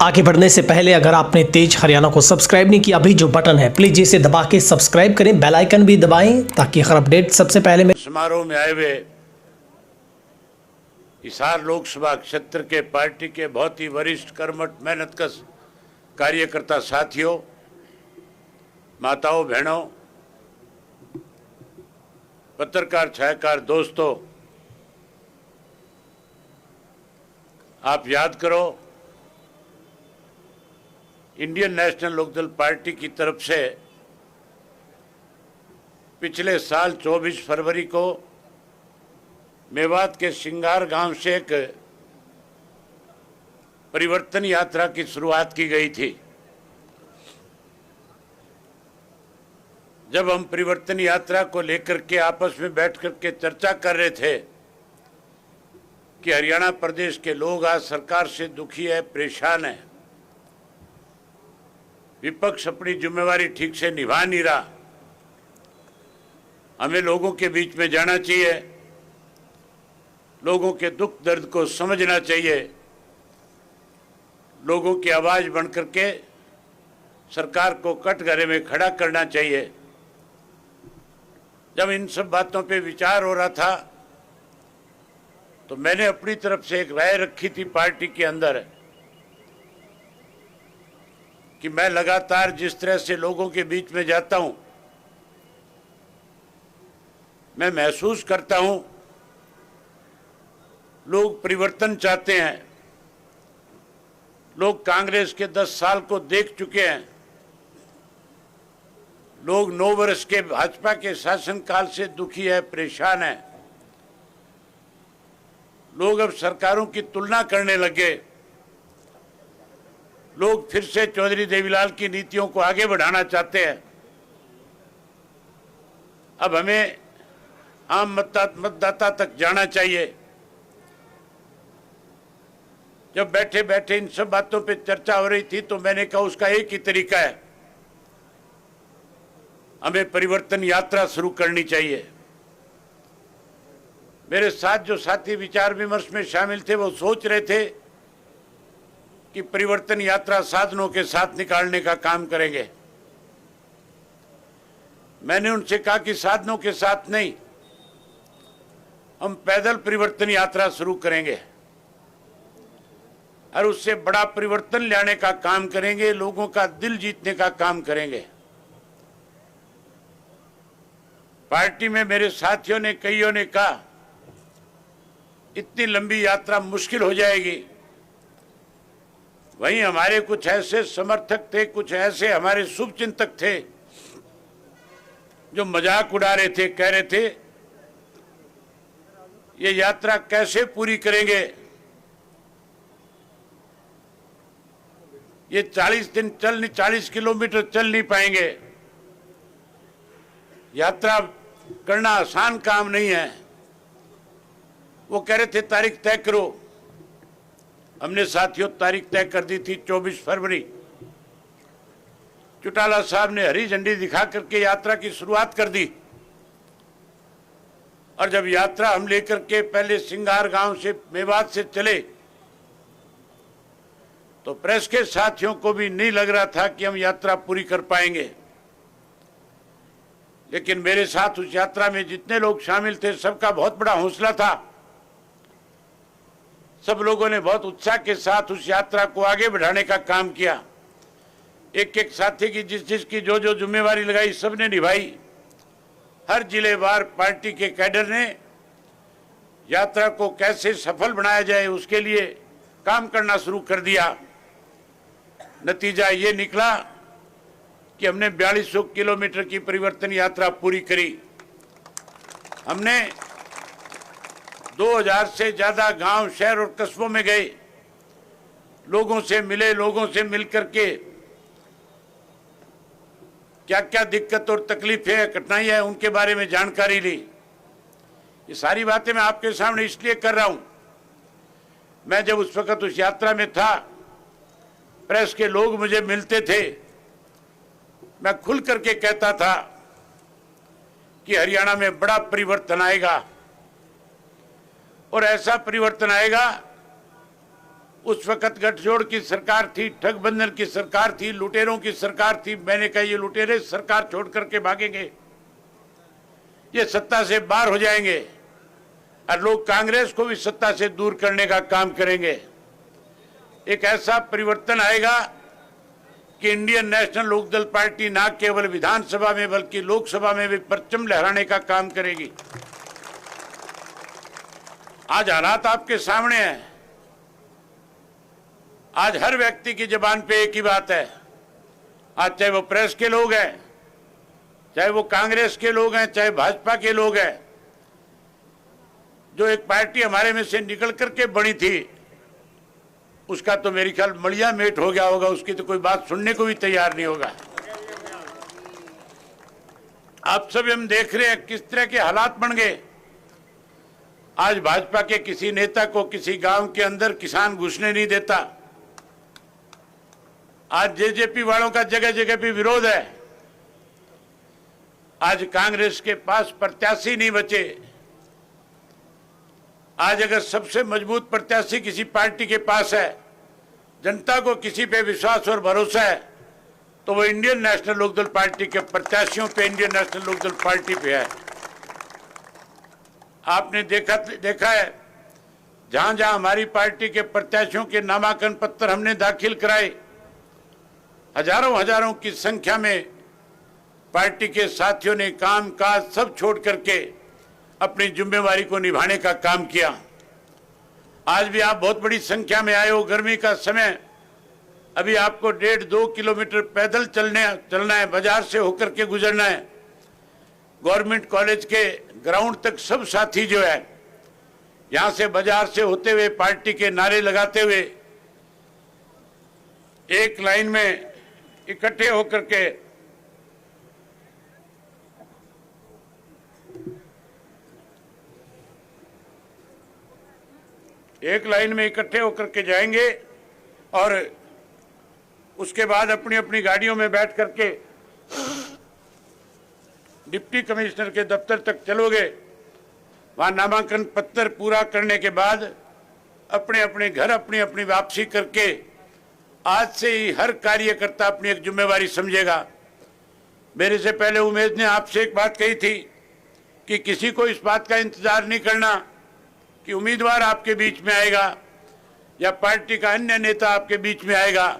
आगे बढ़ने से पहले अगर आपने तेज हरियाणा को सब्सक्राइब नहीं किया, अभी जो बटन है प्लीज इसे दबा के सब्सक्राइब करें, बेल आइकन भी दबाएं ताकि हर अपडेट सबसे पहले समारोह में आए हुए हिसार लोकसभा क्षेत्र के पार्टी के बहुत ही वरिष्ठ कर्मठ मेहनतकश कार्यकर्ता साथियों, माताओं, बहनों, पत्रकार छायाकार दोस्तों, आप याद करो, इंडियन नेशनल लोकदल पार्टी की तरफ से पिछले साल 24 फरवरी को मेवात के सिंगार गांव से एक परिवर्तन यात्रा की शुरुआत की गई थी। जब हम परिवर्तन यात्रा को लेकर के आपस में बैठ कर के चर्चा कर रहे थे कि हरियाणा प्रदेश के लोग आज सरकार से दुखी है, परेशान है, विपक्ष अपनी जिम्मेवारी ठीक से निभा नहीं रहा, हमें लोगों के बीच में जाना चाहिए, लोगों के दुख दर्द को समझना चाहिए, लोगों की आवाज बन करके सरकार को कटघरे में खड़ा करना चाहिए। जब इन सब बातों पे विचार हो रहा था तो मैंने अपनी तरफ से एक राय रखी थी पार्टी के अंदर कि मैं लगातार जिस तरह से लोगों के बीच में जाता हूं, मैं महसूस करता हूं लोग परिवर्तन चाहते हैं। लोग कांग्रेस के 10 साल को देख चुके हैं, लोग 9 वर्ष के भाजपा के शासनकाल से दुखी है, परेशान है, लोग अब सरकारों की तुलना करने लगे, लोग फिर से चौधरी देवीलाल की नीतियों को आगे बढ़ाना चाहते हैं। अब हमें आम मतदाता तक जाना चाहिए। जब बैठे बैठे इन सब बातों पे चर्चा हो रही थी तो मैंने कहा उसका एक ही तरीका है, हमें परिवर्तन यात्रा शुरू करनी चाहिए। मेरे साथ जो साथी विचार विमर्श में शामिल थे वो सोच रहे थे कि परिवर्तन यात्रा साधनों के साथ निकालने का काम करेंगे। मैंने उनसे कहा कि साधनों के साथ नहीं, हम पैदल परिवर्तन यात्रा शुरू करेंगे और उससे बड़ा परिवर्तन लाने का काम करेंगे, लोगों का दिल जीतने का काम करेंगे। पार्टी में मेरे साथियों ने, कईयों ने कहा इतनी लंबी यात्रा मुश्किल हो जाएगी। वहीं हमारे कुछ ऐसे समर्थक थे, कुछ ऐसे हमारे शुभचिंतक थे जो मजाक उड़ा रहे थे, कह रहे थे ये यात्रा कैसे पूरी करेंगे, ये 40 किलोमीटर चल नहीं पाएंगे, यात्रा करना आसान काम नहीं है। वो कह रहे थे तारीख तय करो। हमने साथियों तारीख तय कर दी थी 24 फरवरी। चौटाला साहब ने हरी झंडी दिखा करके यात्रा की शुरुआत कर दी और जब यात्रा हम लेकर के पहले सिंगार गांव से मेवात से चले तो प्रेस के साथियों को भी नहीं लग रहा था कि हम यात्रा पूरी कर पाएंगे, लेकिन मेरे साथ उस यात्रा में जितने लोग शामिल थे सबका बहुत बड़ा हौसला था। सब लोगों ने बहुत उत्साह के साथ उस यात्रा को आगे बढ़ाने का काम किया। एक एक साथी की जिसकी जो जो जिम्मेवारी लगाई सबने निभाई। हर जिलेवार पार्टी के कैडर ने यात्रा को कैसे सफल बनाया जाए उसके लिए काम करना शुरू कर दिया। नतीजा ये निकला कि हमने 4200 किलोमीटर की परिवर्तन यात्रा पूरी करी। हमने 2000 से ज्यादा गांव, शहर और कस्बों में गए, लोगों से मिले, लोगों से मिलकर के क्या क्या दिक्कत और तकलीफें, कठिनाइयां है उनके बारे में जानकारी ली। ये सारी बातें मैं आपके सामने इसलिए कर रहा हूं, मैं जब उस वक्त उस यात्रा में था, प्रेस के लोग मुझे मिलते थे, मैं खुल करके कहता था कि हरियाणा में बड़ा परिवर्तन आएगा और ऐसा परिवर्तन आएगा उस वक्त गठजोड़ की सरकार थी, ठगबंधन की सरकार थी, लुटेरों की सरकार थी। मैंने कहा ये लुटेरे सरकार छोड़ करके भागेंगे, ये सत्ता से बाहर हो जाएंगे और लोग कांग्रेस को भी सत्ता से दूर करने का काम करेंगे। एक ऐसा परिवर्तन आएगा कि इंडियन नेशनल लोकदल पार्टी न केवल विधानसभा में बल्कि लोकसभा में भी परचम लहराने का काम करेगी। आज हालात आपके सामने हैं। आज हर व्यक्ति की जुबान पे एक ही बात है। आज चाहे वो प्रेस के लोग हैं, चाहे वो कांग्रेस के लोग हैं, चाहे भाजपा के लोग हैं, जो एक पार्टी हमारे में से निकल करके बनी थी, उसका तो मेरी ख्याल मलिया मेट हो गया होगा, उसकी तो कोई बात सुनने को भी तैयार नहीं होगा। आप सब हम देख रहे हैं किस तरह के हालात बन गए। आज भाजपा के किसी नेता को किसी गांव के अंदर किसान घुसने नहीं देता। आज जेजेपी वालों का जगह जगह पे विरोध है। आज कांग्रेस के पास प्रत्याशी नहीं बचे। आज अगर सबसे मजबूत प्रत्याशी किसी पार्टी के पास है, जनता को किसी पे विश्वास और भरोसा है, तो वो इंडियन नेशनल लोकदल पार्टी के प्रत्याशियों पे, इंडियन नेशनल लोकदल पार्टी पे है। आपने देखा है जहां जहां हमारी पार्टी के प्रत्याशियों के नामांकन पत्र हमने दाखिल कराए, हजारों की संख्या में पार्टी के साथियों ने काम काज सब छोड़ करके अपनी जिम्मेवारी को निभाने का काम किया। आज भी आप बहुत बड़ी संख्या में आए हो। गर्मी का समय, अभी आपको 1.5-2 किलोमीटर पैदल चलना है, बाजार से होकर के गुजरना है। गवर्नमेंट कॉलेज के ग्राउंड तक सब साथी जो है, यहां से बाजार से होते हुए पार्टी के नारे लगाते हुए एक लाइन में इकट्ठे होकर के जाएंगे और उसके बाद अपनी अपनी गाड़ियों में बैठ करके डिप्टी कमिश्नर के दफ्तर तक चलोगे। वहां नामांकन पत्र पूरा करने के बाद अपने अपने घर अपनी अपनी वापसी करके आज से ही हर कार्यकर्ता अपनी एक जिम्मेवारी समझेगा। मेरे से पहले उमेश ने आपसे एक बात कही थी कि किसी को इस बात का इंतजार नहीं करना कि उम्मीदवार आपके बीच में आएगा या पार्टी का अन्य नेता आपके बीच में आएगा।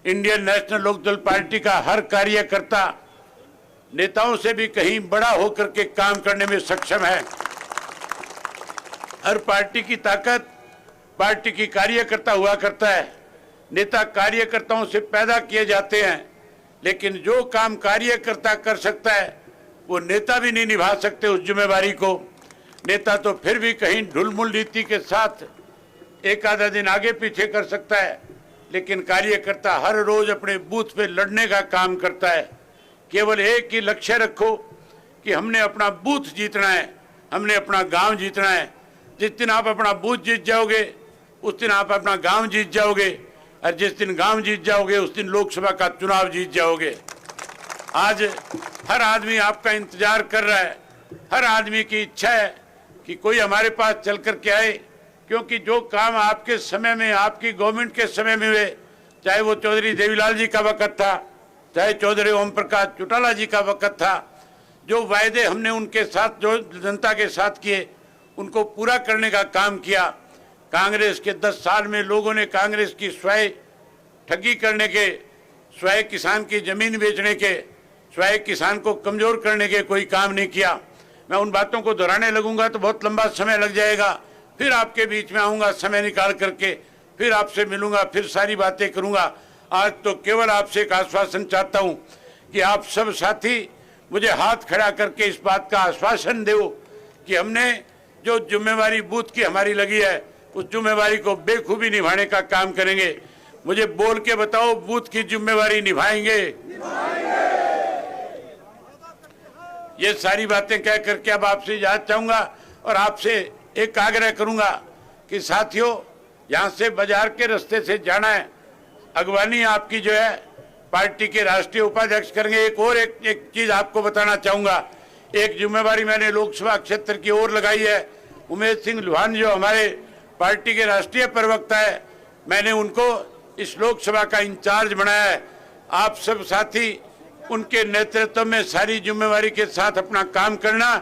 इंडियन नेशनल लोकदल पार्टी का हर कार्यकर्ता नेताओं से भी कहीं बड़ा होकर के काम करने में सक्षम है। हर पार्टी की ताकत पार्टी की कार्यकर्ता हुआ करता है। नेता कार्यकर्ताओं से पैदा किए जाते हैं, लेकिन जो काम कार्यकर्ता कर सकता है वो नेता भी नहीं निभा सकते उस जिम्मेवारी को। नेता तो फिर भी कहीं ढुलमुल नीति के साथ एक आधा दिन आगे पीछे कर सकता है, लेकिन कार्यकर्ता हर रोज अपने बूथ पे लड़ने का काम करता है। केवल एक ही लक्ष्य रखो कि हमने अपना बूथ जीतना है, हमने अपना गांव जीतना है। जिस दिन आप अपना बूथ जीत जाओगे उस दिन आप अपना गांव जीत जाओगे, और जिस दिन गांव जीत जाओगे उस दिन लोकसभा का चुनाव जीत जाओगे। आज हर आदमी आपका इंतजार कर रहा है। हर आदमी की इच्छा है कि कोई हमारे पास चल कर के आए, क्योंकि जो काम आपके समय में, आपकी गवर्नमेंट के समय में हुए, चाहे वो चौधरी देवीलाल जी का वक्त था, चाहे चौधरी ओम प्रकाश चौटाला जी का वक्त था, जो वायदे हमने उनके साथ, जो जनता के साथ किए, उनको पूरा करने का काम किया। कांग्रेस के 10 साल में लोगों ने कांग्रेस की स्वयं ठगी करने के, स्वयं किसान की जमीन बेचने के, स्वयं किसान को कमजोर करने के कोई काम नहीं किया। मैं उन बातों को दोहराने लगूंगा तो बहुत लंबा समय लग जाएगा। फिर आपके बीच में आऊंगा समय निकाल करके, फिर आपसे मिलूंगा, फिर सारी बातें करूंगा। आज तो केवल आपसे एक आश्वासन चाहता हूं कि आप सब साथी मुझे हाथ खड़ा करके इस बात का आश्वासन दो कि हमने जो जिम्मेवारी बूथ की हमारी लगी है उस जिम्मेवारी को बेखूबी निभाने का काम करेंगे। मुझे बोल के बताओ, बूथ की जिम्मेवारी निभाएंगे? ये सारी बातें कह करके अब आपसे इजाजत चाहूंगा और आपसे एक आग्रह करूंगा कि साथियों, यहां से बाजार के रास्ते से जाना है। अगवानी आपकी जो है पार्टी के राष्ट्रीय उपाध्यक्ष करेंगे। एक चीज आपको बताना चाहूंगा, एक जिम्मेवारी मैंने लोकसभा क्षेत्र की ओर लगाई है। उमेश सिंह लुहान जो हमारे पार्टी के राष्ट्रीय प्रवक्ता है, मैंने उनको इस लोकसभा का इंचार्ज बनाया है। आप सब साथी उनके नेतृत्व में सारी जिम्मेवारी के साथ अपना काम करना।